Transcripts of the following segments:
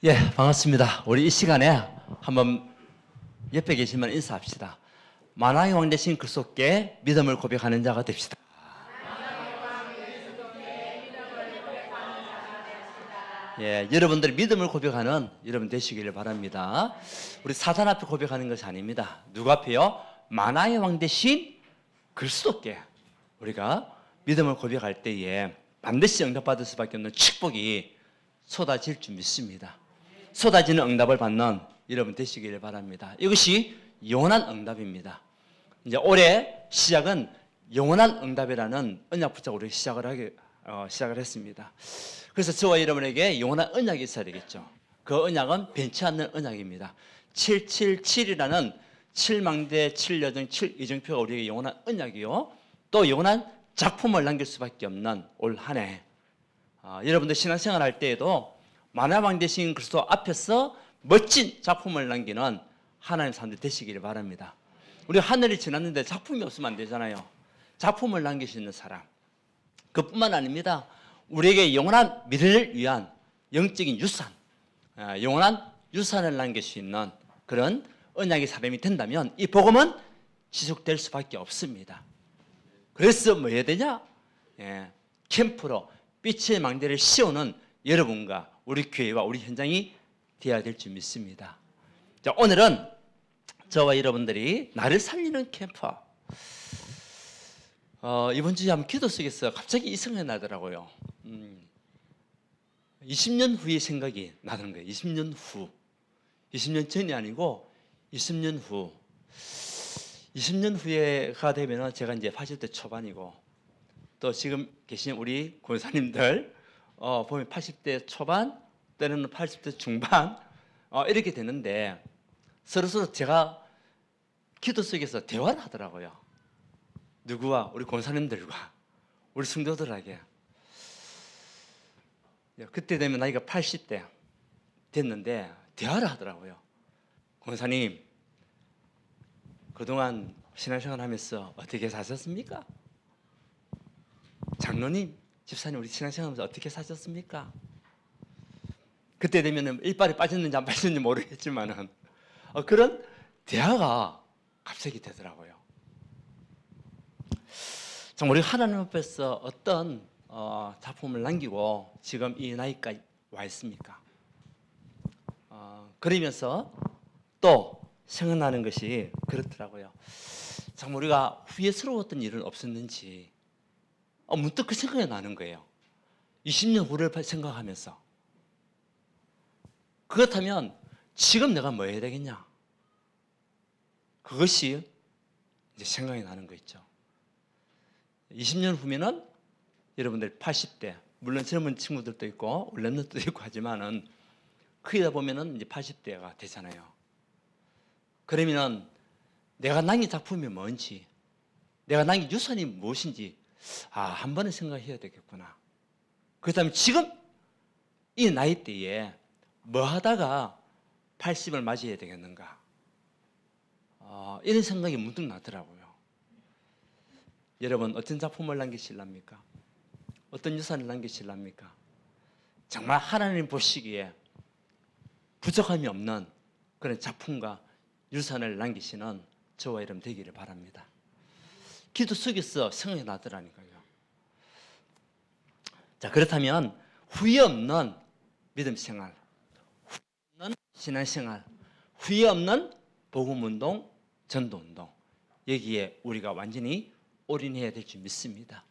예, 반갑습니다. 우리 이 시간에 한번 옆에 계시면 인사합시다. 만왕의 왕 대신 그리스도께 믿음을 고백하는 자가 됩시다. 예, 여러분들이 믿음을 고백하는 여러분 되시기를 바랍니다. 우리 사단 앞에 고백하는 것이 아닙니다. 누구 앞에요? 만왕의 왕 대신 그리스도께 우리가 믿음을 고백할 때에 반드시 응답받을 수밖에 없는 축복이 쏟아질 줄 믿습니다. 쏟아지는 응답을 받는 여러분 되시기를 바랍니다. 이것이 영원한 응답입니다. 이제 올해 시작은 영원한 응답이라는 언약 붙잡고 우리 시작을 했습니다. 그래서 저와 여러분에게 영원한 언약이 있어야 되겠죠. 그 언약은 변치 않는 언약입니다. 777이라는 7망대 7여정 7이정표가 우리에게 영원한 언약이요. 또 영원한 작품을 남길 수밖에 없는 올 한 해. 여러분들 신앙생활 할 때에도 만왕왕 되신 그리스도 앞에서 멋진 작품을 남기는 하나님 사람들 되시기를 바랍니다. 우리 하늘이 지났는데 작품이 없으면 안 되잖아요. 작품을 남길 수 있는 사람. 그뿐만 아닙니다. 우리에게 영원한 미래를 위한 영적인 유산, 영원한 유산을 남길 수 있는 그런 언약의 사람이 된다면 이 복음은 지속될 수밖에 없습니다. 그래서 뭐 해야 되냐? 캠프로 빛의 망대를 씌우는 여러분과 우리 교회와 우리 현장이 되어야 될 줄 믿습니다. 자, 오늘은 저와 여러분들이 나를 살리는 캠프. 이번 주에 한번 기도 쓰겠어요. 갑자기 이 생각이 나더라고요. 20년 후의 생각이 나는 거예요. 20년 후. 20년 전이 아니고 20년 후. 20년 후에가 되면 제가 이제 80대 초반이고 또 지금 계신 우리 권사님들 보면 80대 초반 때는 80대 중반 이렇게 되는데 서로 제가 기도 속에서 대화를 하더라고요. 누구와? 우리 권사님들과 우리 성도들에게. 그때 되면 나이가 80대 됐는데 대화를 하더라고요. 권사님, 그동안 신앙생활 하면서 어떻게 사셨습니까? 장로님, 집사님, 우리 신앙생활하면서 어떻게 사셨습니까? 그때 되면 이빨이 빠졌는지 안 빠졌는지 모르겠지만은 그런 대화가 갑자기 되더라고요. 참 우리 하나님 앞에서 어떤 작품을 남기고 지금 이 나이까지 와 있습니까? 그러면서 또 생각나는 것이 그렇더라고요. 참 우리가 후회스러웠던 일은 없었는지 문득 그 생각이 나는 거예요. 20년 후를 생각하면서. 그렇다면 지금 내가 뭐 해야 되겠냐? 그것이 이제 생각이 나는 거 있죠. 20년 후면은 여러분들 80대, 물론 젊은 친구들도 있고 랩런트도 있고 하지만은 크다 보면은 이제 80대가 되잖아요. 그러면은 내가 남긴 작품이 뭔지, 내가 남긴 유산이 무엇인지 한 번은 생각해야 되겠구나. 그렇다면 지금 이 나이대에 뭐 하다가 80을 맞이해야 되겠는가? 이런 생각이 문득 나더라고요. 여러분 어떤 작품을 남기실랍니까? 어떤 유산을 남기실랍니까? 정말 하나님 보시기에 부족함이 없는 그런 작품과 유산을 남기시는 저와 여러분 되기를 바랍니다. 기도 속에서 생각이 나더라니까요. 자, 그렇다면 후회 없는 믿음 생활, 후회 없는 신앙 생활, 후회 없는 복음 운동, 전도 운동, 여기에 우리가 완전히 올인해야 될 줄 믿습니다.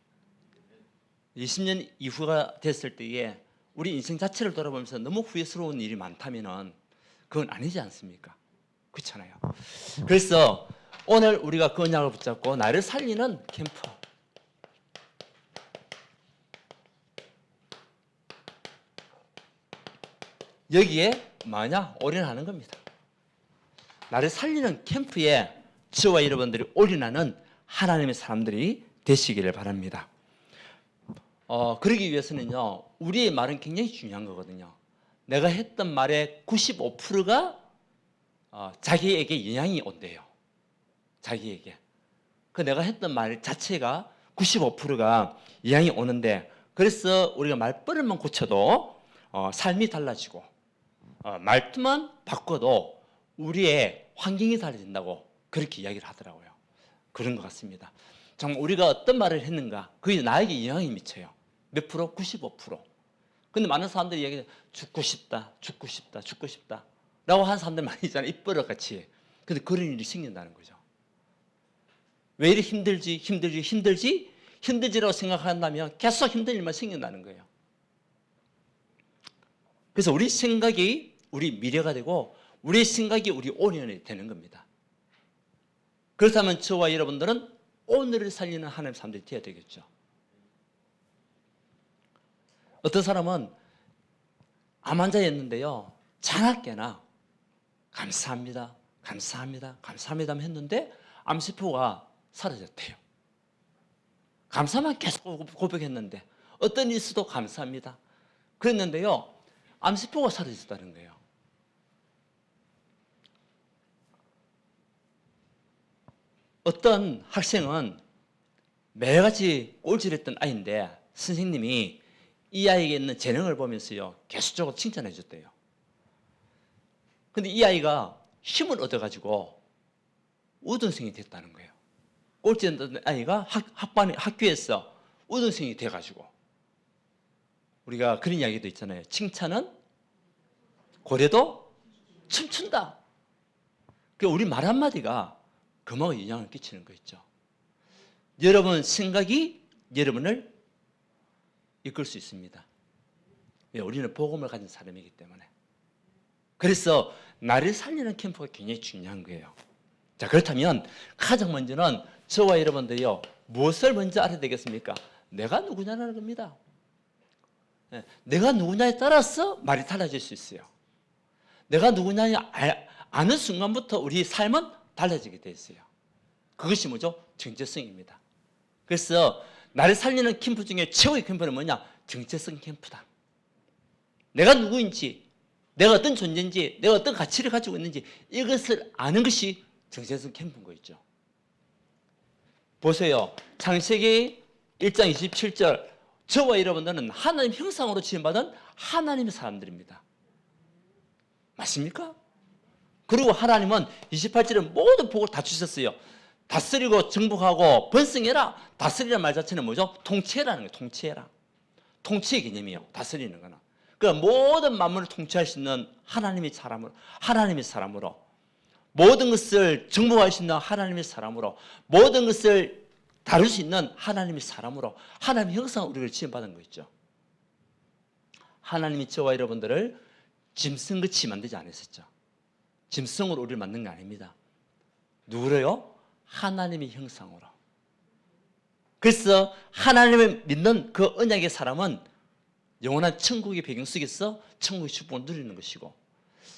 20년 이후가 됐을 때에 우리 인생 자체를 돌아보면서 너무 후회스러운 일이 많다면은 그건 아니지 않습니까? 그렇잖아요. 그래서 오늘 우리가 그 언약을 붙잡고 나를 살리는 캠프. 여기에 올인하는 겁니다. 나를 살리는 캠프에 저와 여러분들이 올인하는 하나님의 사람들이 되시기를 바랍니다. 그러기 위해서는요, 우리의 말은 굉장히 중요한 거거든요. 내가 했던 말의 95%가 자기에게 영향이 온대요. 자기에게. 그 내가 했던 말 자체가 95%가 영향이 오는데, 그래서 우리가 말버릇만 고쳐도 삶이 달라지고 말투만 바꿔도 우리의 환경이 달라진다고 그렇게 이야기를 하더라고요. 그런 것 같습니다. 정말 우리가 어떤 말을 했는가 그게 나에게 영향이 미쳐요. 몇 프로? 95%. 근데 많은 사람들이 얘기해요. 죽고 싶다, 죽고 싶다, 죽고 싶다 라고 하는 사람들 많이 있잖아요. 입버릇같이. 근데 그런 일이 생긴다는 거죠. 왜 이리 힘들지라고 생각한다면 계속 힘든 일만 생긴다는 거예요. 그래서 우리 생각이 우리 미래가 되고 우리 생각이 우리 오늘이 되는 겁니다. 그렇다면 저와 여러분들은 오늘을 살리는 하나님의 사람들이 되어야 되겠죠. 어떤 사람은 암 환자였는데요. 장학계나 감사합니다, 감사합니다, 감사합니다 했는데 암세포가 사라졌대요. 감사만 계속 고백했는데 어떤 일 있어도 감사합니다 그랬는데요. 암세포가 사라졌다는 거예요. 어떤 학생은 매일같이 꼴찌했던 아이인데 선생님이 이 아이에게 있는 재능을 보면서요 계속적으로 칭찬해 줬대요. 근데 이 아이가 힘을 얻어가지고 우등생이 됐다는 거예요. 꼴찌했던 아이가 학교에서 우등생이 돼가지고 우리가 그런 이야기도 있잖아요. 칭찬은 고래도 춤춘다. 우리 말 한마디가 그만큼 영향을 끼치는 거 있죠. 여러분 생각이 여러분을 이끌 수 있습니다. 우리는 복음을 가진 사람이기 때문에. 그래서 나를 살리는 캠프가 굉장히 중요한 거예요. 자, 그렇다면 가장 먼저는 저와 여러분들이요 무엇을 먼저 알아야 되겠습니까? 내가 누구냐는 겁니다. 내가 누구냐에 따라서 말이 달라질 수 있어요. 내가 누구냐 아는 순간부터 우리 삶은 달라지게 돼 있어요. 그것이 뭐죠? 정체성입니다. 그래서 나를 살리는 캠프 중에 최고의 캠프는 뭐냐? 정체성 캠프다. 내가 누구인지, 내가 어떤 존재인지, 내가 어떤 가치를 가지고 있는지 이것을 아는 것이 정체성 캠프인 거 있죠. 보세요. 창세기 1장 27절 저와 여러분들은 하나님 형상으로 지음받은 하나님의 사람들입니다. 맞습니까? 그리고 하나님은 28절에 모든 복을 다 주셨어요. 다스리고 정복하고 번성해라. 다스리라는 말 자체는 뭐죠? 통치해라는 거예요. 통치해라. 통치의 개념이에요. 다스리는 거는. 그러니까 모든 만물을 통치할 수 있는 하나님의 사람으로 모든 것을 정복할 수 있는 하나님의 사람으로 모든 것을 다룰 수 있는 하나님의 사람으로 하나님의 형상으로 우리를 지음받은 거 있죠. 하나님이 저와 여러분들을 짐승같이 만들지 않으셨죠. 짐승으로 우리를 만든 게 아닙니다. 누구를요? 하나님의 형상으로. 그래서 하나님을 믿는 그 언약의 사람은 영원한 천국의 배경 속에서 천국의 축복을 누리는 것이고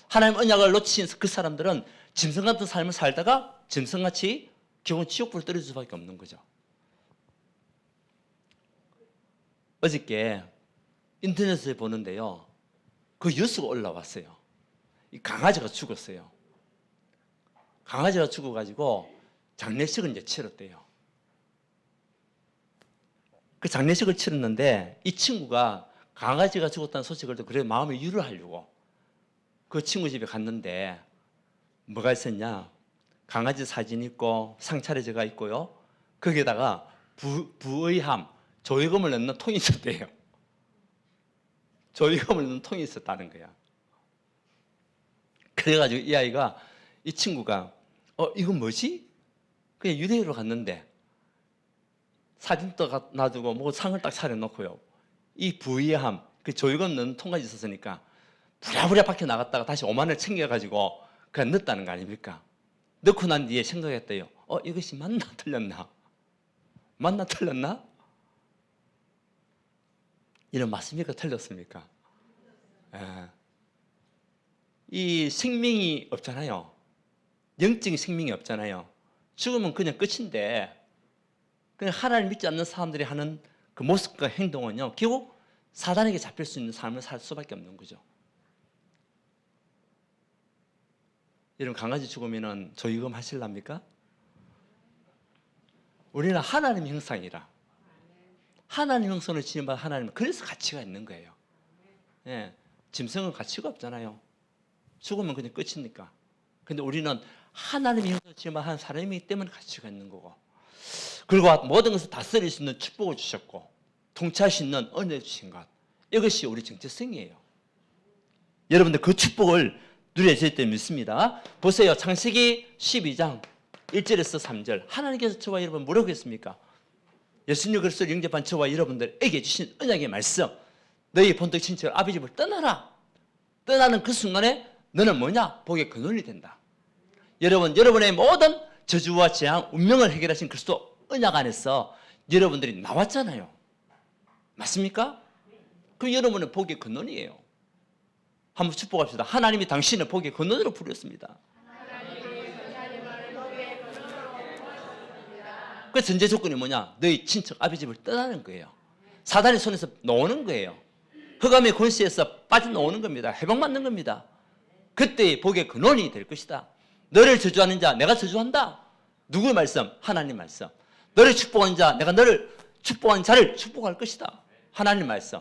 하나님 언약을 놓친 그 사람들은 짐승 같은 삶을 살다가 짐승같이 결국 지옥불을 떨어질 수밖에 없는 거죠. 어저께 인터넷에 보는데요. 그 뉴스가 올라왔어요. 이 강아지가 죽었어요. 강아지가 죽어가지고 장례식을 이제 치렀대요. 그 장례식을 치렀는데 이 친구가 강아지가 죽었다는 소식을 듣고 그래 마음을 위로하려고 그 친구 집에 갔는데 뭐가 있었냐? 강아지 사진 있고 상차례제가 있고요. 거기에다가 부의함, 조의금을 넣는 통이 있었대요. 조의금을 넣는 통이 있었다는 거야. 그래가지고 이 아이가 이 친구가 이건 뭐지? 그냥 유대교로 갔는데 사진도 놔두고 뭐 상을 딱 차려놓고요. 이 부의함, 그 조의금 넣는 통까지 있었으니까 부랴부랴 밖에 나갔다가 다시 5만 원을 챙겨가지고 그냥 넣었다는 거 아닙니까? 넣고 난 뒤에 생각했대요. 이것이 맞나 틀렸나? 맞나 틀렸나? 이런 맞습니까? 틀렸습니까? 예. 이 생명이 없잖아요. 영적인 생명이 없잖아요. 죽으면 그냥 끝인데 그냥 하나님 믿지 않는 사람들이 하는 그 모습과 행동은요. 결국 사단에게 잡힐 수 있는 삶을 살 수밖에 없는 거죠. 여러분 강아지 죽으면 조의금 하실랍니까? 우리는 하나님 형상이라 하나님 형상을 지음받은 하나님은 그래서 가치가 있는 거예요. 예, 짐승은 가치가 없잖아요. 죽으면 그냥 끝이니까. 근데 우리는 하나님이 지금 한 사람이기 때문에 가치가 있는 거고, 그리고 모든 것을 다스릴 수 있는 축복을 주셨고 통치할 수 있는 은혜 주신 것, 이것이 우리 정체성이에요. 여러분들 그 축복을 누려야 될 믿습니다. 보세요. 창세기 12장 1절에서 3절. 하나님께서 저와 여러분 뭐라고 했습니까? 예수님 그리스도를 영접한 저와 여러분들에게 주신 언약의 말씀, 너희 본토 친척 아비 집을 떠나라. 떠나는 그 순간에 너는 뭐냐? 복의 근원이 된다. 여러분의 모든 저주와 재앙, 운명을 해결하신 그리스도 언약 안에서 여러분들이 나왔잖아요. 맞습니까? 그 여러분의 복의 근원이에요. 한번 축복합시다. 하나님이 당신의 복의 근원으로 부르셨습니다. 그 전제 조건이 뭐냐? 너희 친척 아비 집을 떠나는 거예요. 사단의 손에서 놓는 거예요. 흑암의 권세에서 빠져나오는 겁니다. 해방받는 겁니다. 그때 복의 근원이 될 것이다. 너를 저주하는 자 내가 저주한다. 누구의 말씀? 하나님 말씀. 너를 축복하는 자 내가 너를 축복하는 자를 축복할 것이다. 하나님 말씀.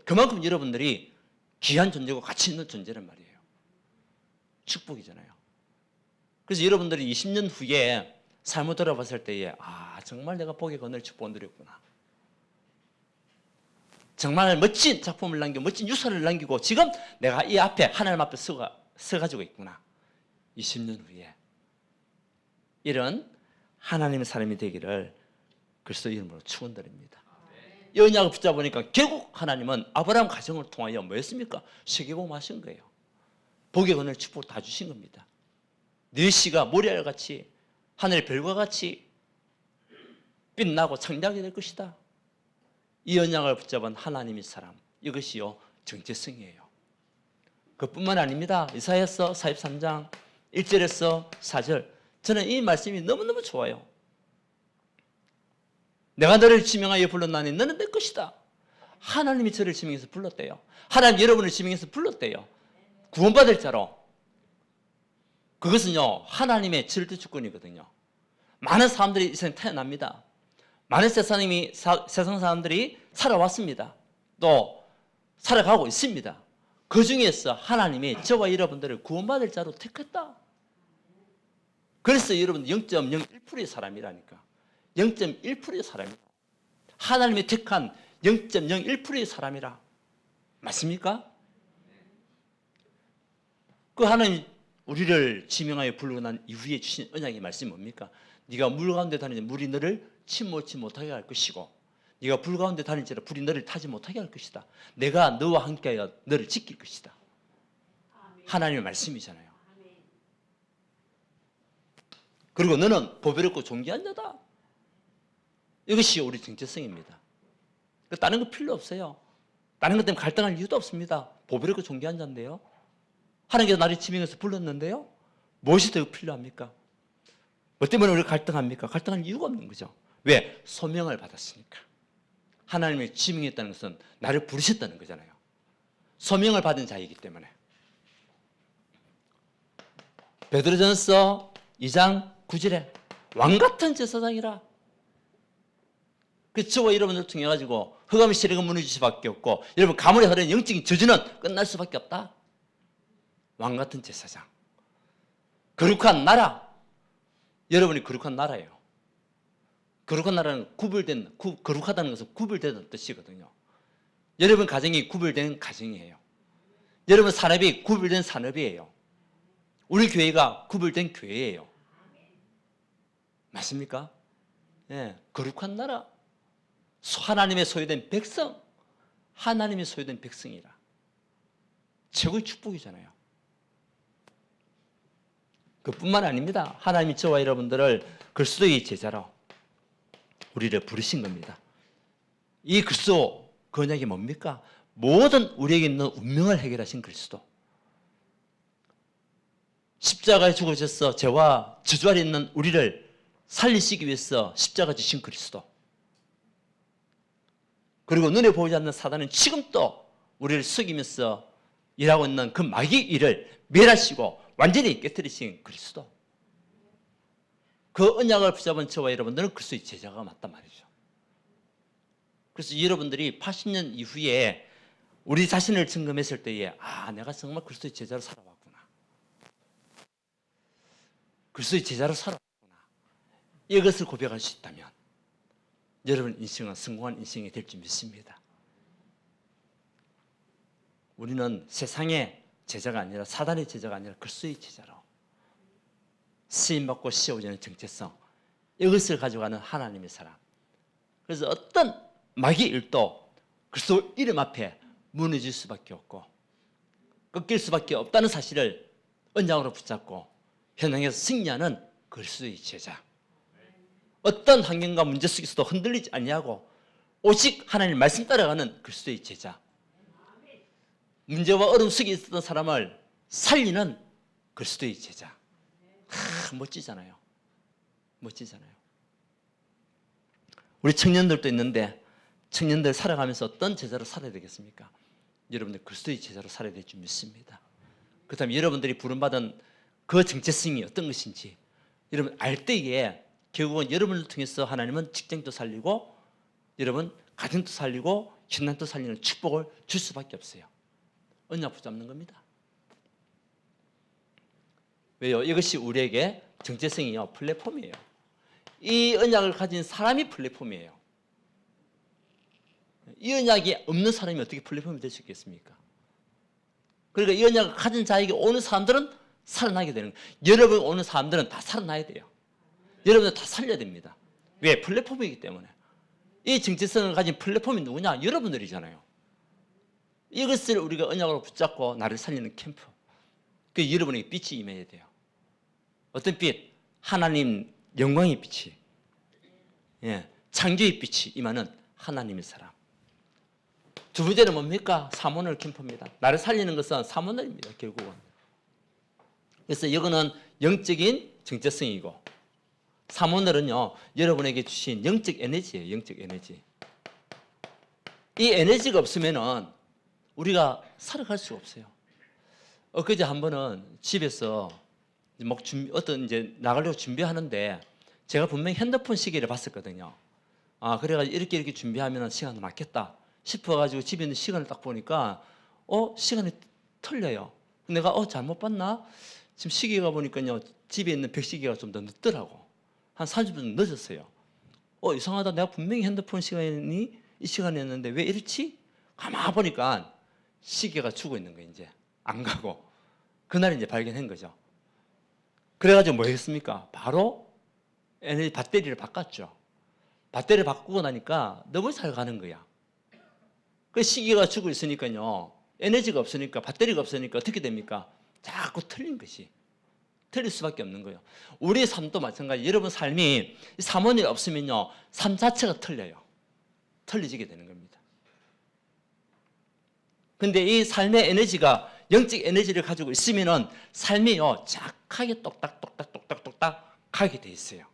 그만큼 여러분들이 귀한 존재고 가치 있는 존재란 말이에요. 축복이잖아요. 그래서 여러분들이 20년 후에 삶을 돌아봤을 때에 정말 내가 복의 근원을 축복을 누렸구나. 정말 멋진 작품을 남기고 멋진 유산을 남기고 지금 내가 이 앞에 하나님 앞에 서가지고 있구나. 20년 후에 이런 하나님의 사람이 되기를 그리스도 이름으로 축원드립니다. 이 언약을 붙잡으니까 결국 하나님은 아브라함 가정을 통하여 뭐였습니까? 세계복음 하신 거예요. 복의 근원을 축복 다 주신 겁니다. 네 씨가 모래알같이 하늘의 별과 같이 빛나고 창대하게 될 것이다. 이 언약을 붙잡은 하나님의 사람, 이것이요 정체성이에요. 그뿐만 아닙니다. 이사야서 43장 1절에서 4절, 저는 이 말씀이 너무너무 좋아요. 내가 너를 지명하여 불렀나니 너는 내 것이다. 하나님이 저를 지명해서 불렀대요. 하나님 여러분을 지명해서 불렀대요. 구원받을 자로. 그것은요 하나님의 절대 주권이거든요. 많은 사람들이 이 세상에 태어납니다. 많은 세상 사람들이 살아왔습니다. 또 살아가고 있습니다. 그 중에서 하나님이 저와 여러분들을 구원받을 자로 택했다. 그래서 여러분 0.01%의 사람이라니까. 0.1%의 사람이다. 하나님이 택한 0.01%의 사람이라. 맞습니까? 그 하나님 우리를 지명하여 부르고 난 이후에 주신 언약의 말씀이 뭡니까? 네가 물 가운데 다니지 물이 너를 침몰치 못하게 할 것이고 네가 불 가운데 다닐지라 불이 너를 타지 못하게 할 것이다. 내가 너와 함께하여 너를 지킬 것이다. 하나님의 말씀이잖아요. 그리고 너는 보배롭고 존귀한 자다. 이것이 우리 정체성입니다. 다른 거 필요 없어요. 다른 것 때문에 갈등할 이유도 없습니다. 보배롭고 존귀한 자인데요. 하나님께서 나를 지명해서 불렀는데요. 무엇이 더 필요합니까? 뭐 때문에 우리가 갈등합니까? 갈등할 이유가 없는 거죠. 왜? 소명을 받았으니까. 하나님의 지명했다는 것은 나를 부르셨다는 거잖아요. 소명을 받은 자이기 때문에. 베드로전서 2장 9절에 왕같은 제사장이라. 그 저와 여러분을 통해 가지고 흑암의 시력을 무너질 수밖에 없고 여러분 가문에 흐르는 영적인 저주는 끝날 수밖에 없다. 왕같은 제사장. 거룩한 나라. 여러분이 거룩한 나라예요. 거룩한 나라는 거룩하다는 것은 구별되는 뜻이거든요. 여러분 가정이 구별된 가정이에요. 여러분 산업이 구별된 산업이에요. 우리 교회가 구별된 교회예요. 맞습니까? 예, 거룩한 나라. 하나님의 소유된 백성. 하나님의 소유된 백성이라. 최고의 축복이잖아요. 그뿐만 아닙니다. 하나님이 저와 여러분들을 그리스도의 제자로 우리를 부르신 겁니다. 이 그리스도 그 언약이 뭡니까? 모든 우리에게 있는 운명을 해결하신 그리스도. 십자가에 죽으셔서 죄와 저주 아래 있는 우리를 살리시기 위해서 십자가 지신 그리스도. 그리고 눈에 보이지 않는 사단은 지금도 우리를 속이면서 일하고 있는 그 마귀 일을 멸하시고 완전히 깨뜨리신 그리스도. 그 언약을 붙잡은 저와 여러분들은 그리스도의 제자가 맞단 말이죠. 그래서 여러분들이 80년 이후에 우리 자신을 점검했을 때에 내가 정말 그리스도의 제자로 살아왔구나. 그리스도의 제자로 살아왔구나. 이것을 고백할 수 있다면 여러분 인생은 성공한 인생이 될 줄 믿습니다. 우리는 세상의 제자가 아니라 사단의 제자가 아니라 그리스도의 제자로 쓰임받고 씌워지는 정체성, 이것을 가져가는 하나님의 사람. 그래서 어떤 마귀의 일도 그리스도 이름 앞에 무너질 수밖에 없고 꺾일 수밖에 없다는 사실을 언장으로 붙잡고 현장에서 승리하는 그리스도의 제자. 어떤 환경과 문제 속에서도 흔들리지 아니하고 오직 하나님의 말씀 따라가는 그리스도의 제자. 문제와 어려움 속에 있었던 사람을 살리는 그리스도의 제자. 멋지잖아요. 멋지잖아요. 우리 청년들도 있는데 청년들 살아가면서 어떤 제자로 살아야 되겠습니까? 여러분들 그리스도의 제자로 살아야 될 줄 믿습니다. 그 다음에 여러분들이 부름받은 그 정체성이 어떤 것인지 여러분 알 때에 결국은 여러분을 통해서 하나님은 직장도 살리고 여러분 가정도 살리고 신앙도 살리는 축복을 줄 수밖에 없어요. 언약 붙잡는 겁니다. 왜요? 이것이 우리에게 정체성이요 플랫폼이에요. 이 언약을 가진 사람이 플랫폼이에요. 이 언약이 없는 사람이 어떻게 플랫폼이 될 수 있겠습니까? 그러니까 이 언약을 가진 자에게 오는 사람들은 살아나게 되는 거예요. 여러분 오는 사람들은 다 살아나야 돼요. 여러분들 다 살려야 됩니다. 왜? 플랫폼이기 때문에. 이 정체성을 가진 플랫폼이 누구냐? 여러분들이잖아요. 이것을 우리가 언약으로 붙잡고 나를 살리는 캠프. 그 여러분에게 빛이 임해야 돼요. 어떤 빛? 하나님 영광의 빛이, 창조의 빛이 임하는 하나님의 사람. 두 번째는 뭡니까? 사모늘 캠프입니다. 나를 살리는 것은 사모늘입니다. 결국은. 그래서 이거는 영적인 정체성이고 사모늘은요 여러분에게 주신 영적 에너지예요. 영적 에너지. 이 에너지가 없으면은 우리가 살아갈 수가 없어요. 엊그제 한 번은 집에서 어떤 이제 나가려고 준비하는데 제가 분명히 핸드폰 시계를 봤었거든요. 그래가지고 이렇게 준비하면 시간이 맞겠다 싶어가지고 집에 있는 시간을 딱 보니까 시간이 틀려요. 내가 잘못 봤나? 지금 시계가 보니까요 집에 있는 벽시계가 좀 더 늦더라고. 한 30분 늦었어요. 이상하다. 내가 분명히 핸드폰 시간이 이 시간이었는데 왜 이렇지? 가만 보니까 시계가 죽어 있는 거예요. 이제 안 가고 그날 이제 발견한 거죠. 그래가지고 뭐 했습니까? 바로 에너지 배터리를 바꿨죠. 배터리를 바꾸고 나니까 너무 잘 가는 거야. 그 시계가 죽어 있으니까요 에너지가 없으니까 배터리가 없으니까 어떻게 됩니까? 자꾸 틀린 것이 틀릴 수밖에 없는 거예요. 우리의 삶도 마찬가지. 여러분 삶이 사모님이 없으면요 삶 자체가 틀려요. 틀려지게 되는 겁니다. 근데 이 삶의 에너지가 영적 에너지를 가지고 있으면은 삶이요 착하게 똑딱똑딱 가게 돼 있어요.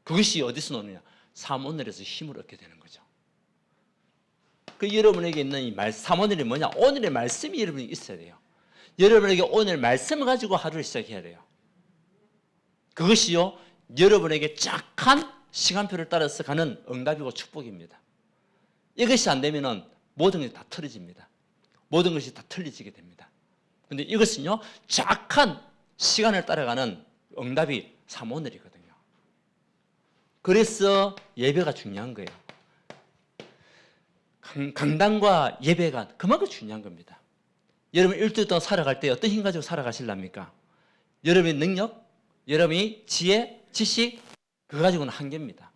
그것이 어디서 나오느냐? 사모늘에서 힘을 얻게 되는 거죠. 그 여러분에게 있는 이 사모늘이 뭐냐? 오늘의 말씀이 여러분에게 있어야 돼요. 여러분에게 오늘 말씀을 가지고 하루를 시작해야 돼요. 그것이요 여러분에게 착한 시간표를 따라서 가는 응답이고 축복입니다. 이것이 안 되면은 모든 것이 다 틀어집니다. 모든 것이 다 틀려지게 됩니다. 그런데 이것은요 착한 시간을 따라가는 응답이 사모늘이거든요. 그래서 예배가 중요한 거예요. 강단과 예배가 그만큼 중요한 겁니다. 여러분 일주일 동안 살아갈 때 어떤 힘 가지고 살아가실랍니까? 여러분의 능력, 여러분의 지혜, 지식 그거 가지고는 한계입니다.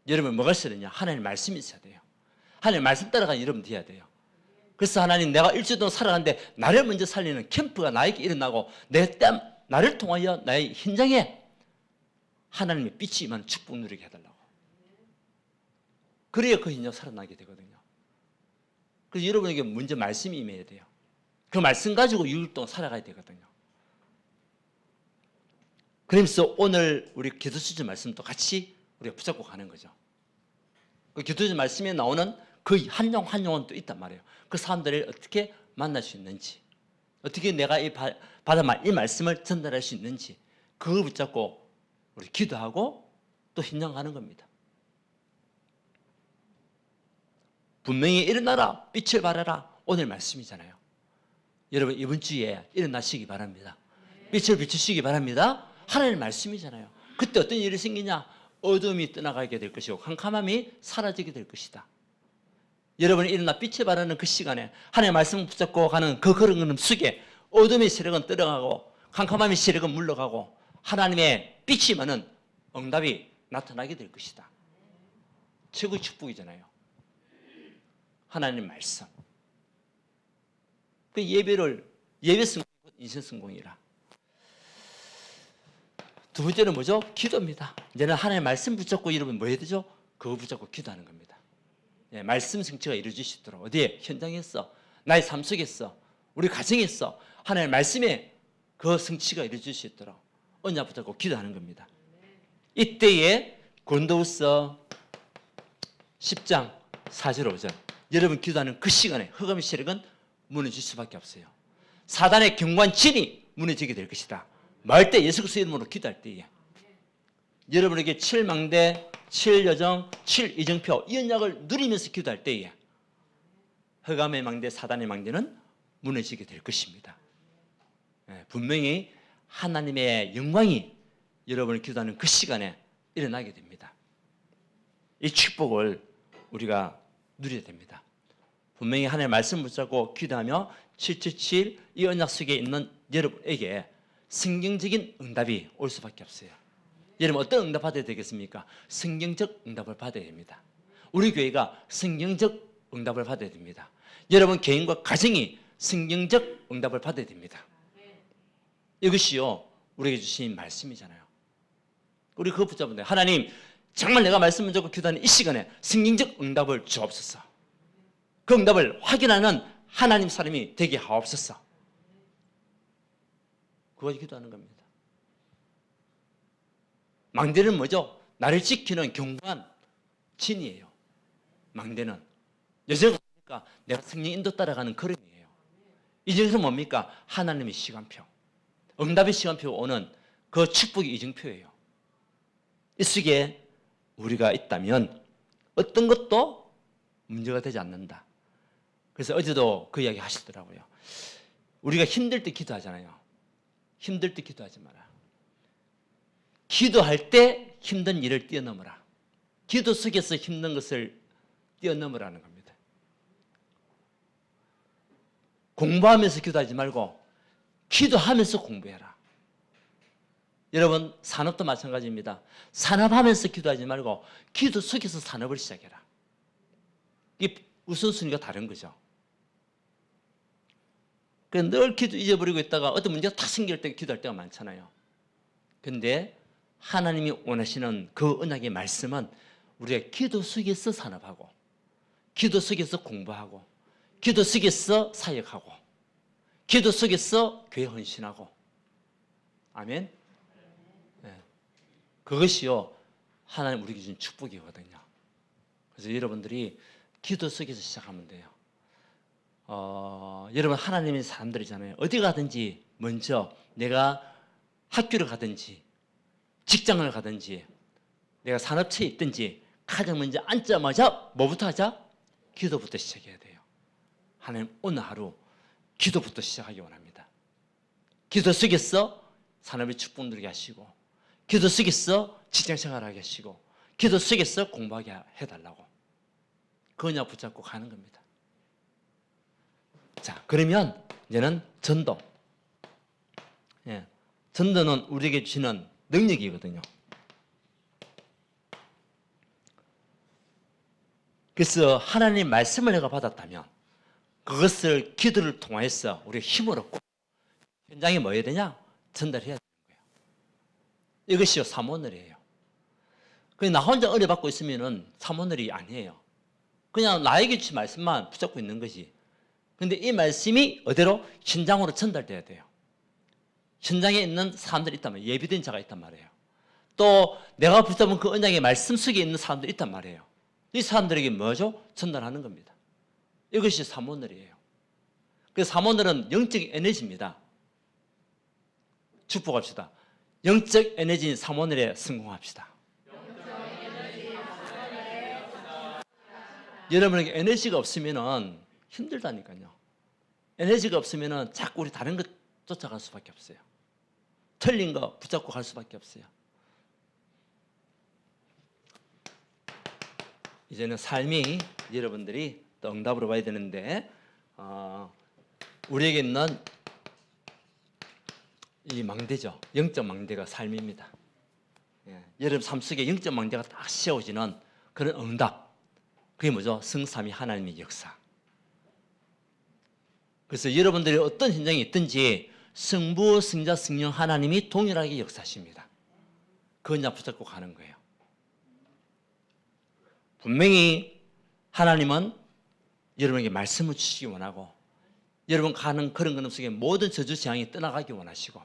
여러분 뭐가 있어야 되냐? 하나님의 말씀이 있어야 돼요. 하나님의 말씀 따라가는 여러분 돼야 돼요. 그래서 하나님 내가 일주일 동안 살아가는데 나를 먼저 살리는 캠프가 나에게 일어나고 나를 통하여 나의 현장에 하나님의 빛이 임하는 축복 누리게 해달라고. 그래야 그 현장 살아나게 되거든요. 그래서 여러분에게 먼저 말씀이 임해야 돼요. 그 말씀 가지고 6일 동안 살아가야 되거든요. 그러면서 오늘 우리 기도수준 말씀도 같이 우리가 붙잡고 가는 거죠. 그 기도수준 말씀에 나오는 그 한 영 한 영은 또 있단 말이에요. 그 사람들을 어떻게 만날 수 있는지, 어떻게 내가 이 말씀을 전달할 수 있는지 그걸 붙잡고 우리 기도하고 또 현장 가는 겁니다. 분명히 일어나라, 빛을 발하라 오늘 말씀이잖아요. 여러분 이번 주에 일어나시기 바랍니다. 빛을 비추시기 바랍니다. 하나님의 말씀이잖아요. 그때 어떤 일이 생기냐? 어둠이 떠나가게 될 것이고 캄캄함이 사라지게 될 것이다. 여러분이 일어나 빛을 발하는 그 시간에 하나님의 말씀을 붙잡고 가는 그 걸음 속에 어둠의 세력은 떠나가고 캄캄함의 세력은 물러가고 하나님의 빛이 많은 응답이 나타나게 될 것이다. 최고의 축복이잖아요. 하나님의 말씀. 그 예배 성공, 인생 성공이라. 두 번째는 뭐죠? 기도입니다. 이제는 하나님의 말씀 붙잡고 여러분 뭐 해야 되죠? 그거 붙잡고 기도하는 겁니다. 예, 말씀 성취가 이루어질 수 있도록 어디에? 현장에서, 나의 삶 속에서, 우리 가정에서 하나님의 말씀에 그 성취가 이루어질 수 있도록 언약 붙잡고 기도하는 겁니다. 이때에 고린도후서 10장 4절 5절 여러분 기도하는 그 시간에 흑암의 세력은 무너질 수밖에 없어요. 사단의 경관 진이 무너지게 될 것이다. 말 때 예수 그리스도의 이름으로 기도할 때에 여러분에게 7망대, 7여정, 7이정표 이 언약을 누리면서 기도할 때에 흑암의 망대, 사단의 망대는 무너지게 될 것입니다. 분명히 하나님의 영광이 여러분을 기도하는 그 시간에 일어나게 됩니다. 이 축복을 우리가 누려야 됩니다. 분명히 하나님의 말씀을 붙잡고 기도하며 777 이 언약 속에 있는 여러분에게 성경적인 응답이 올 수밖에 없어요. 여러분 어떤 응답 받아야 되겠습니까? 성경적 응답을 받아야 됩니다. 우리 교회가 성경적 응답을 받아야 됩니다. 여러분 개인과 가정이 성경적 응답을 받아야 됩니다. 이것이요 우리에게 주신 말씀이잖아요. 우리 그거 붙잡으면 돼요. 하나님 정말 내가 말씀을 듣고 기도하는 이 시간에 성경적 응답을 주옵소서. 그 응답을 확인하는 하나님 사람이 되게 하옵소서. 그거 기도하는 겁니다. 망대는 뭐죠? 나를 지키는 경관 진이에요. 망대는 여정은 뭡니까? 내가 성령 인도 따라가는 걸음이에요. 이정표는 뭡니까? 하나님의 시간표, 응답의 시간표 오는 그 축복의 이정표예요. 이 속에 우리가 있다면 어떤 것도 문제가 되지 않는다. 그래서 어제도 그 이야기 하시더라고요. 우리가 힘들 때 기도하잖아요. 힘들 때 기도하지 마라. 기도할 때 힘든 일을 뛰어넘어라. 기도 속에서 힘든 것을 뛰어넘으라는 겁니다. 공부하면서 기도하지 말고 기도하면서 공부해라. 여러분 산업도 마찬가지입니다. 산업하면서 기도하지 말고 기도 속에서 산업을 시작해라. 이게 우선순위가 다른 거죠. 늘 기도 잊어버리고 있다가 어떤 문제가 탁 생길 때 기도할 때가 많잖아요. 그런데 하나님이 원하시는 그 언약의 말씀은 우리가 기도 속에서 산업하고 기도 속에서 공부하고 기도 속에서 사역하고 기도 속에서 교회 헌신하고 아멘. 네. 그것이요 하나님 우리에게 준 축복이거든요. 그래서 여러분들이 기도 속에서 시작하면 돼요. 여러분 하나님의 사람들이잖아요. 어디 가든지 먼저 내가 학교를 가든지 직장을 가든지 내가 산업체에 있든지 가장 먼저 앉자마자 뭐부터 하자? 기도부터 시작해야 돼요. 하나님 오늘 하루 기도부터 시작하기 원합니다. 기도 속에서 산업의 축복 누리게 하시고 기도 속에서 직장생활하게 하시고 기도 속에서 공부하게 해달라고 그 언약 붙잡고 가는 겁니다. 자, 그러면 이제는 전도. 예, 전도는 우리에게 주시는 능력이거든요. 그래서 하나님 말씀을 내가 받았다면 그것을 기도를 통해서 우리가 힘을 얻고 현장에 뭐 해야 되냐? 전달해야 되는 거예요. 이것이 사모늘이에요. 그냥 나 혼자 은혜 받고 있으면 사모늘이 아니에요. 그냥 나에게 주신 말씀만 붙잡고 있는 거지. 그런데 이 말씀이 어디로? 현장으로 전달돼야 돼요. 현장에 있는 사람들이 있단 말이에요. 예비된 자가 있단 말이에요. 또 내가 붙잡은 그 언약의 말씀 속에 있는 사람들이 있단 말이에요. 이 사람들에게 뭐죠? 전달하는 겁니다. 이것이 사모늘이에요. 그래서 사모늘은 영적 에너지입니다. 축복합시다. 영적 에너지인 사모늘에 성공합시다. 여러분에게 에너지가 없으면 힘들다니까요. 에너지가 없으면 자꾸 우리 다른 것 쫓아갈 수밖에 없어요. 틀린 거 붙잡고 갈 수밖에 없어요. 이제는 삶이 여러분들이 또 응답으로 봐야 되는데 우리에게 있는 이 망대죠. 영적 망대가 삶입니다. 예, 여러분 삶 속에 영적 망대가 딱 씌워지는 그런 응답. 그게 뭐죠? 성삼위 하나님의 역사. 그래서 여러분들이 어떤 현장이 있든지 성부, 성자, 성령 하나님이 동일하게 역사하십니다. 그 언약 붙잡고 가는 거예요. 분명히 하나님은 여러분에게 말씀을 주시기 원하고 여러분 가는 그런 그림 속에 모든 저주 재앙이 떠나가기 원하시고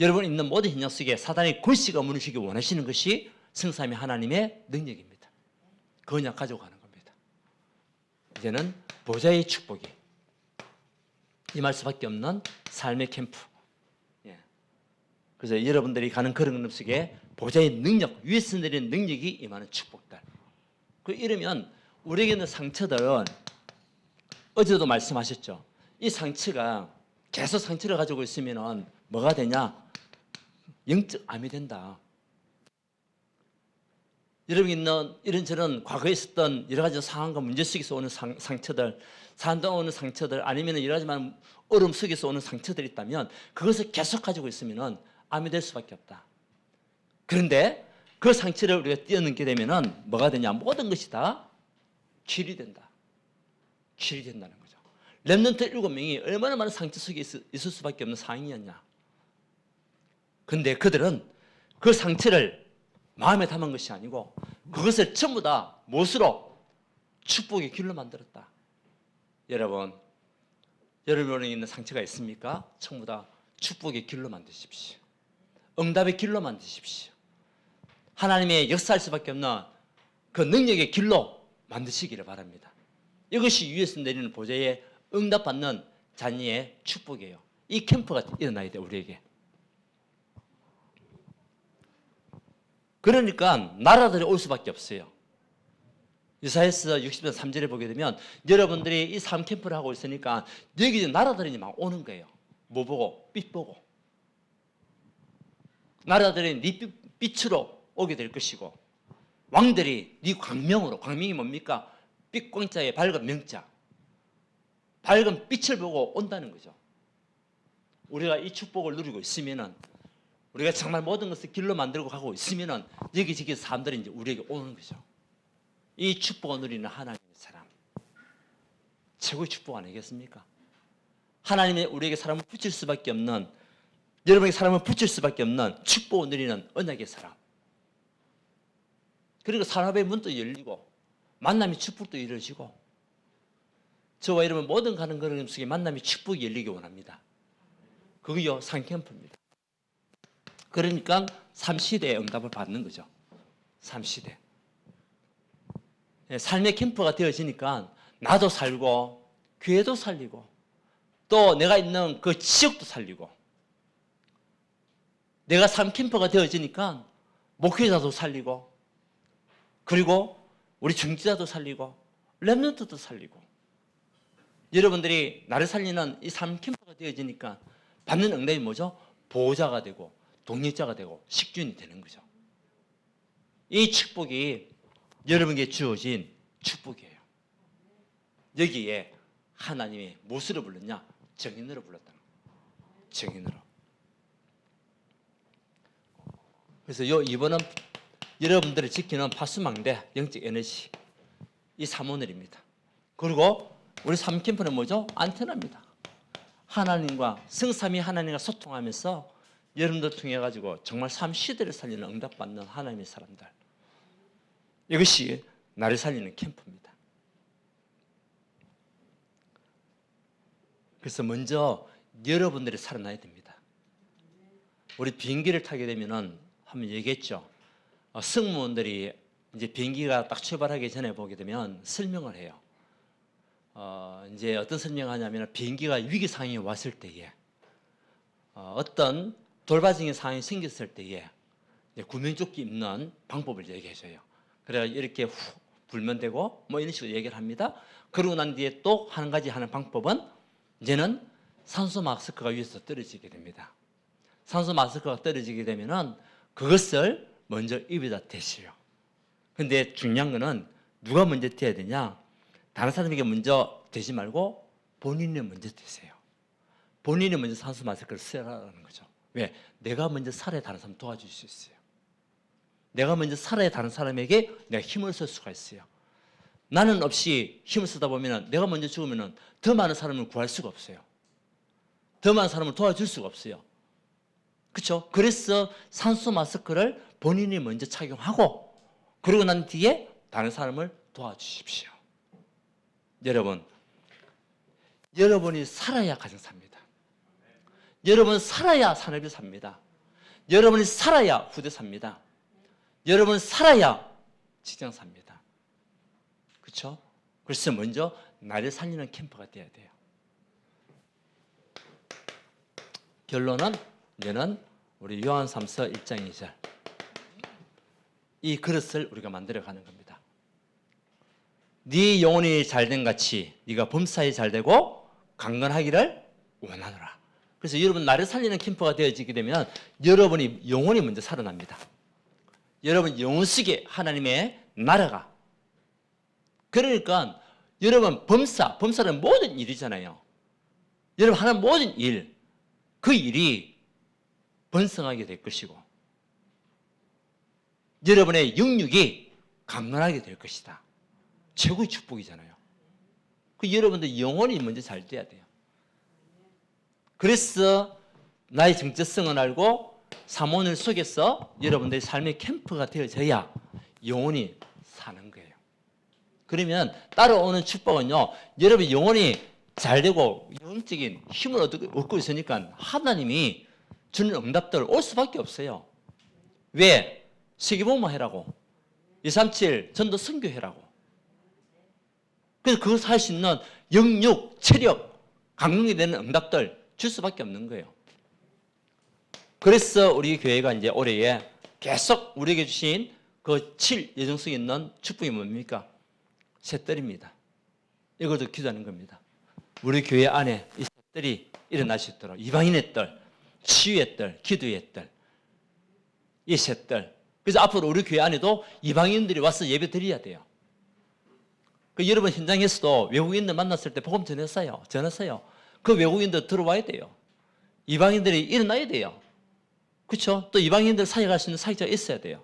여러분 있는 모든 현장 속에 사단의 권세가 무너지기 원하시는 것이 성삼위 하나님의 능력입니다. 그 언약 가지고 가는 겁니다. 이제는 보좌의 축복이 임할 수밖에 없는 삶의 캠프. 예. 그래서 여러분들이 가는 그런 그림 속에 보좌의 능력, 위에서 내리는 능력이 임하는 축복들. 이러면 우리에게 있는 상처들은 어제도 말씀하셨죠. 이 상처가 계속 상처를 가지고 있으면 뭐가 되냐? 영적 암이 된다. 여러분이 있는 이런저런 과거에 있었던 여러 가지 상황과 문제 속에서 오는 상처들, 산동안 오는 상처들, 아니면 여러 가지만 어려움 속에서 오는 상처들이 있다면 그것을 계속 가지고 있으면 암이 될 수밖에 없다. 그런데 그 상처를 우리가 뛰어넘게 되면 뭐가 되냐? 모든 것이 다 길이 된다. 길이 된다는 거죠. 렘넌트 7명이 얼마나 많은 상처 속에 있을 수밖에 없는 상황이었냐. 근데 그들은 그 상처를 마음에 담은 것이 아니고 그것을 전부 다 무엇으로? 축복의 길로 만들었다. 여러분, 여러분에 있는 상처가 있습니까? 전부 다 축복의 길로 만드십시오. 응답의 길로 만드십시오. 하나님의 역사할 수밖에 없는 그 능력의 길로 만드시기를 바랍니다. 이것이 위에서 내리는 보좌에 응답받는 자녀의 축복이에요. 이 캠프가 일어나야 돼, 우리에게. 그러니까 나라들이 올 수밖에 없어요. 이사야서 60편 3절에 보게 되면 여러분들이 이 삶 캠프를 하고 있으니까 여기 나라들이 막 오는 거예요. 뭐 보고? 빛 보고. 나라들이 네 빛으로 오게 될 것이고 왕들이 네 광명으로, 광명이 뭡니까? 빛광자의 밝은 명자, 밝은 빛을 보고 온다는 거죠. 우리가 이 축복을 누리고 있으면은 우리가 정말 모든 것을 길로 만들고 가고 있으면은 여기저기 사람들이 이제 우리에게 오는 거죠. 이 축복을 누리는 하나님의 사람, 최고의 축복 아니겠습니까? 하나님이 우리에게 사람을 붙일 수밖에 없는, 여러분에게 사람을 붙일 수밖에 없는 축복을 누리는 언약의 사람. 그리고 산업의 문도 열리고 만남의 축복도 이루어지고 저와 여러분 모든 가는 그런 속에 만남의 축복이 열리기 원합니다. 그게요 상캠프입니다. 그러니까 3시대의 응답을 받는 거죠. 3시대. 삶의 캠프가 되어지니까 나도 살고 교회도 살리고 또 내가 있는 그 지역도 살리고 내가 삶 캠프가 되어지니까 목회자도 살리고 그리고 우리 중지자도 살리고 렘넌트도 살리고 여러분들이 나를 살리는 이 삶 캠프가 되어지니까 받는 응답이 뭐죠? 보호자가 되고 독립자가 되고 식주인이 되는 거죠. 이 축복이 여러분에게 주어진 축복이에요. 여기에 하나님이 무엇으로 불렀냐? 정인으로 불렀다는 거예요. 정인으로. 그래서 이번은 여러분들을 지키는 파수망대 영적 에너지 이 3오늘입니다. 그리고 우리 3캠프는 뭐죠? 안테나입니다. 하나님과 성삼위 하나님과 소통하면서 여러분들 통해 가지고 정말 삶 시대를 살리는 응답받는 하나님의 사람들. 이것이 나를 살리는 캠프입니다. 그래서 먼저 여러분들이 살아나야 됩니다. 우리 비행기를 타게 되면은 한번 얘기했죠. 승무원들이 이제 비행기가 딱 출발하기 전에 보게 되면 설명을 해요. 이제 어떤 설명하냐면 비행기가 위기 상황이 왔을 때에 어떤 돌발적인 상황이 생겼을 때에 구명조끼 입는 방법을 얘기해줘요. 그래야 이렇게 후 불면 되고 뭐 이런 식으로 얘기를 합니다. 그러고 난 뒤에 또 한 가지 하는 방법은 이제는 산소 마스크가 위에서 떨어지게 됩니다. 산소 마스크가 떨어지게 되면은 그것을 먼저 입에다 대시요. 근데 중요한 거는 누가 먼저 대야 되냐? 다른 사람에게 먼저 대지 말고 본인이 먼저 대세요. 본인이 먼저 산소 마스크를 쓰라는 거죠. 왜? 내가 먼저 살아야 다른 사람 도와줄 수 있어요. 내가 먼저 살아야 다른 사람에게 내가 힘을 쓸 수가 있어요. 나는 없이 힘을 쓰다 보면 내가 먼저 죽으면 더 많은 사람을 구할 수가 없어요. 더 많은 사람을 도와줄 수가 없어요. 그렇죠? 그래서 산소 마스크를 본인이 먼저 착용하고 그러고 난 뒤에 다른 사람을 도와주십시오. 여러분, 여러분이 살아야 가정 삽니다. 여러분 살아야 산업이 삽니다. 여러분이 살아야 후대 삽니다. 여러분 살아야 직장 삽니다. 그렇죠? 그래서 먼저 나를 살리는 캠프가 돼야 돼요. 결론은 이제는 우리 요한 3서 1장 2절 이 그릇을 우리가 만들어가는 겁니다. 네 영혼이 잘된 같이 네가 범사에 잘되고 강건하기를 원하노라. 그래서 여러분 나를 살리는 캠프가 되어지게 되면 여러분이 영혼이 먼저 살아납니다. 여러분 영혼 속에 하나님의 나라가 그러니까 여러분 범사는 모든 일이잖아요. 여러분 하는 모든 일 그 일이 번성하게 될 것이고 여러분의 영육이 강건하게 될 것이다. 최고의 축복이잖아요. 그 여러분들 영혼이 먼저 잘 돼야 돼요. 그래서 나의 정체성을 알고 사모늘 속에서 여러분들의 삶의 캠프가 되어져야 영혼이 사는 거예요. 그러면 따라오는 축복은요. 여러분 영혼이 잘 되고 영적인 힘을 얻고 있으니까 하나님이 주는 응답들 올 수밖에 없어요. 왜? 세계복음화 해라고. 237 전도 선교해라고. 그래서 그것을 할 수 있는 영육, 체력, 강력이 되는 응답들 줄 수밖에 없는 거예요. 그래서 우리 교회가 이제 올해에 계속 우리에게 주신 그 7 예정성이 있는 축복이 뭡니까? 셋들입니다. 이것도 기도하는 겁니다. 우리 교회 안에 이 셋들이 일어날 수 있도록 이방인의 뜰, 치유의 뜰, 기도의 뜰, 이 셋들. 그래서 앞으로 우리 교회 안에도 이방인들이 와서 예배 드려야 돼요. 그 여러분 현장에서도 외국인들 만났을 때 복음 전했어요. 그 외국인들 들어와야 돼요. 이방인들이 일어나야 돼요. 그렇죠? 또 이방인들 사이에 갈 수 있는 사역자가 있어야 돼요.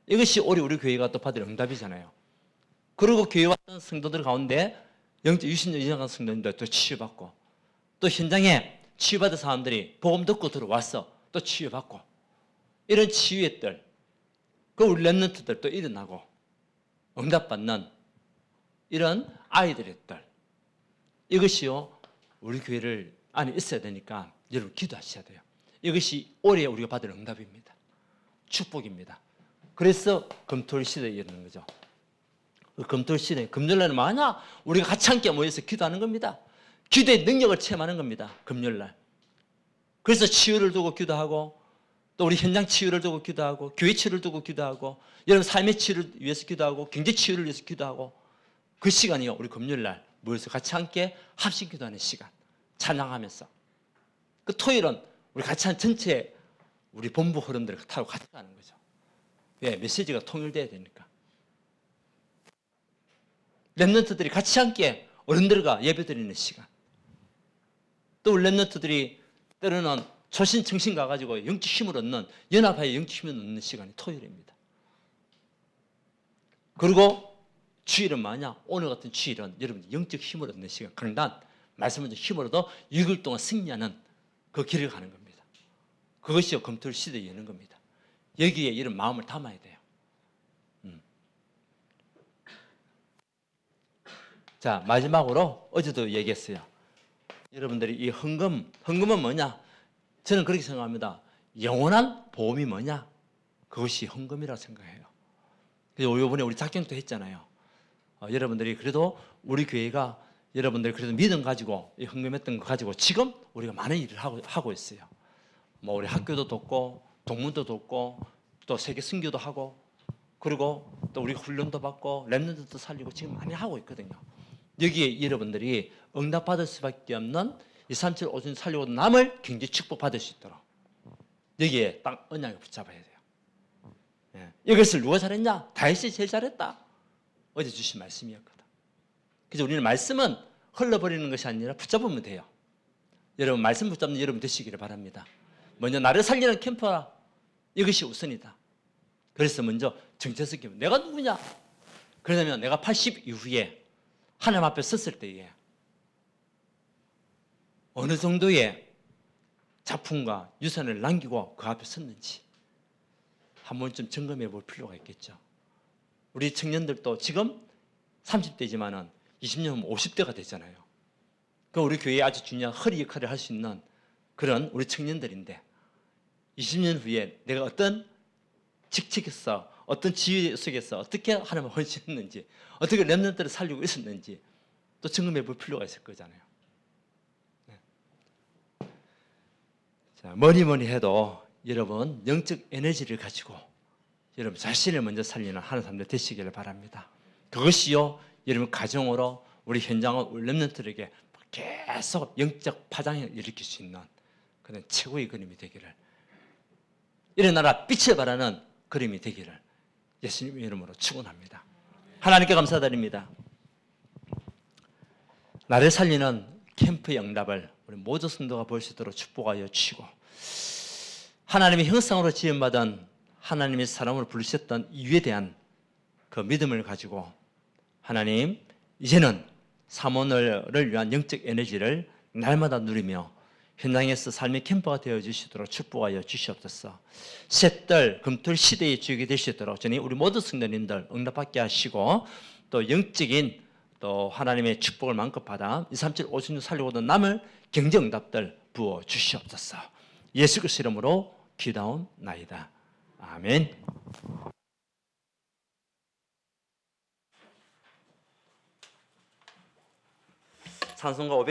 이것이 올해 우리 교회가 또 받을 응답이잖아요. 그리고 교회 왔던 성도들 가운데 영적 유신을 이전한 성도님들 또 치유받고 또 현장에 치유받은 사람들이 복음 듣고 들어와서 또 치유받고 이런 치유의 뜰, 그 우리 렘넌트들 또 일어나고 응답받는 이런 아이들의 뜰, 이것이요 우리 교회를 안에 있어야 되니까 여러분 기도하셔야 돼요. 이것이 올해 우리가 받을 응답입니다. 축복입니다. 그래서 금토일 시대에 이르는 거죠. 그 금토일 시대, 금요일날은 만약 우리가 같이 함께 모여서 기도하는 겁니다. 기도의 능력을 체험하는 겁니다. 금요일날. 그래서 치유를 두고 기도하고 또 우리 현장 치유를 두고 기도하고 교회 치유를 두고 기도하고 여러분 삶의 치유를 위해서 기도하고 경제 치유를 위해서 기도하고 그 시간이요 우리 금요일날 모여서 같이 함께 합심 기도하는 시간 찬양하면서 그 토요일은 우리 같이 한 전체 우리 본부 흐름들을 타고 같이 가는 거죠. 왜? 메시지가 통일돼야 되니까. 렘넌트들이 같이 함께 어른들과 예배드리는 시간. 또 우리 렘넌트들이 때로는 초신청신 가가지고 영적 힘을 얻는 연합하여 영적 힘을 얻는 시간이 토요일입니다. 그리고 주일은 만약 오늘 같은 주일은 여러분 영적 힘을 얻는 시간 강단 말씀을 좀 힘을 얻어 6일 동안 승리하는 그 길을 가는 겁니다. 그것이 금토일 시대에 여는 겁니다. 여기에 이런 마음을 담아야 돼요. 자 마지막으로 어제도 얘기했어요. 여러분들이 이 헌금은 뭐냐? 저는 그렇게 생각합니다. 영원한 보험이 뭐냐? 그것이 헌금이라고 생각해요. 그래서 이번에 우리 작경도 했잖아요. 여러분들이 그래도 우리 교회가 여러분들이 그래도 믿음 가지고 이 헌금했던 거 가지고 지금 우리가 많은 일을 하고 있어요. 뭐 우리 학교도 돕고 동문도 돕고 또 세계 선교도 하고 그리고 또 우리 훈련도 받고 렘넌트도 살리고 지금 많이 하고 있거든요. 여기에 여러분들이 응답받을 수밖에 없는 237 오순 살리고 남을 경제 축복 받을 수 있도록 여기에 딱 언약을 붙잡아야 돼요. 예. 이것을 누가 잘했냐? 다윗이 제일 잘했다. 어제 주신 말씀이었거든. 그래서 우리는 말씀은 흘러버리는 것이 아니라 붙잡으면 돼요. 여러분 말씀 붙잡는 여러분 되시기를 바랍니다. 먼저 나를 살리는 캠퍼라. 이것이 우선이다. 그래서 먼저 정체성 캠퍼. 내가 누구냐? 그러면 내가 80 이후에 하나님 앞에 섰을 때에 어느 정도의 작품과 유산을 남기고 그 앞에 섰는지 한 번쯤 점검해 볼 필요가 있겠죠. 우리 청년들도 지금 30대지만은 20년 후면 50대가 되잖아요. 그 우리 교회에 아주 중요한 허리 역할을 할 수 있는 그런 우리 청년들인데 20년 후에 내가 어떤 직책에서 어떤 지위 속에서 어떻게 하나님을 헌신했는지 어떻게 렘넌트를 살리고 있었는지 또 점검해 볼 필요가 있을 거잖아요. 네. 자, 뭐니 해도 여러분 영적 에너지를 가지고 여러분 자신을 먼저 살리는 하는 사람들 되시기를 바랍니다. 그것이요 여러분 가정으로 우리 현장은 우리 렘넌트들에게 계속 영적 파장을 일으킬 수 있는 그런 최고의 그림이 되기를 일어나라 빛을 발하는 그림이 되기를 예수님 이름으로 축원합니다. 하나님께 감사드립니다. 나를 살리는 캠프의 응답을 우리 모든 성도가 볼 수 있도록 축복하여 주시고 하나님의 형상으로 지음받은 하나님의 사람으로 부르셨던 이유에 대한 그 믿음을 가지고 하나님 이제는 사모를 위한 영적 에너지를 날마다 누리며 현장에서 삶의 캠퍼가 되어 주시도록 축복하여 주시옵소서. 셋들 금토일 시대의 주역이 되시도록 저는 우리 모든 성도님들 응답받게 하시고 또 영적인 또 하나님의 축복을 마음껏 받아 237 56 살려오던 남을 경제응답들 부어 주시옵소서. 예수 그리스도 이름으로 기도하옵나이다. 아멘. 찬송가